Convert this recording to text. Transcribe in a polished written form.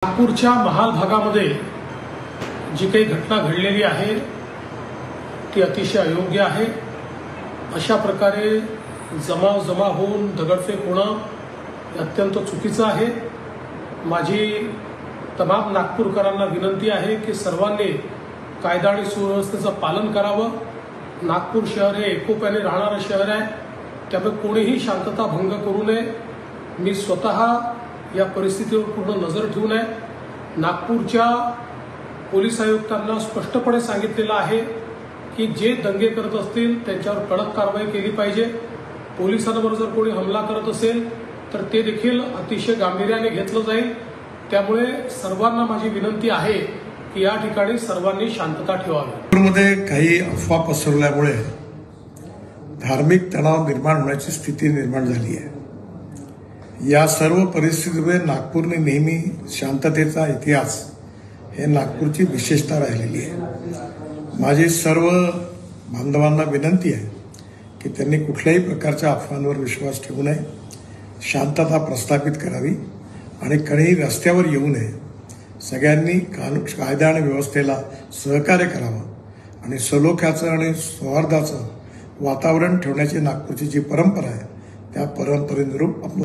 नागपूरच्या महाल भागामध्ये जी काही घटना घडलेली आहे ती अतिशय अयोग्य आहे। अशा प्रकारे जमा होऊन दगडफेक होणं अत्यंत चुकीचं आहे। माझी तमाम नागपूरकरांना विनंती आहे की सर्वांनी कायदा आणि सुव्यवस्थेचं पालन करावं। नागपूर शहर हे एकोप्याने राहणारं शहर आहे, त्यामुळे कोणीही शांतता भंग करू नये। मी स्वतः या परिस्थितीवर पूर्ण नजर ठेवून आहे। नागपूरच्या पोलीस आयुक्तांना स्पष्टपणे सांगितलेलं आहे की जे दंगे करत असतील त्यांच्यावर कडक कारवाई केली पाहिजे। पोलिसांवर जर कोणी हमला करत असेल तर ते देखील अतिशय गांभीर्याने घेतलं जाईल। त्यामुळे सर्वांना माझी विनंती आहे की या ठिकाणी सर्वांनी शांतता ठेवावी। नागपूरमध्ये काही अफवा पसरवल्यामुळे धार्मिक तणाव निर्माण होण्याची स्थिती निर्माण झाली आहे। या सर्व परिस्थितीमुळे नागपूरने नेहमी शांततेचा इतिहास हे नागपूरची विशेषता राहिलेली आहे। माझी सर्व बांधवांना विनंती आहे की त्यांनी कुठल्याही प्रकारच्या अफवांवर विश्वास ठेवू नये, शांतता प्रस्थापित करावी आणि कोणीही रस्त्यावर येऊ नये। सगळ्यांनी कायदा आणि व्यवस्थेला सहकार्य करावं आणि सलोख्याचं आणि सौहार्दाचं वातावरण ठेवण्याची नागपूरची जी परंपरा आहे त्या परंपरेनुरूप आपण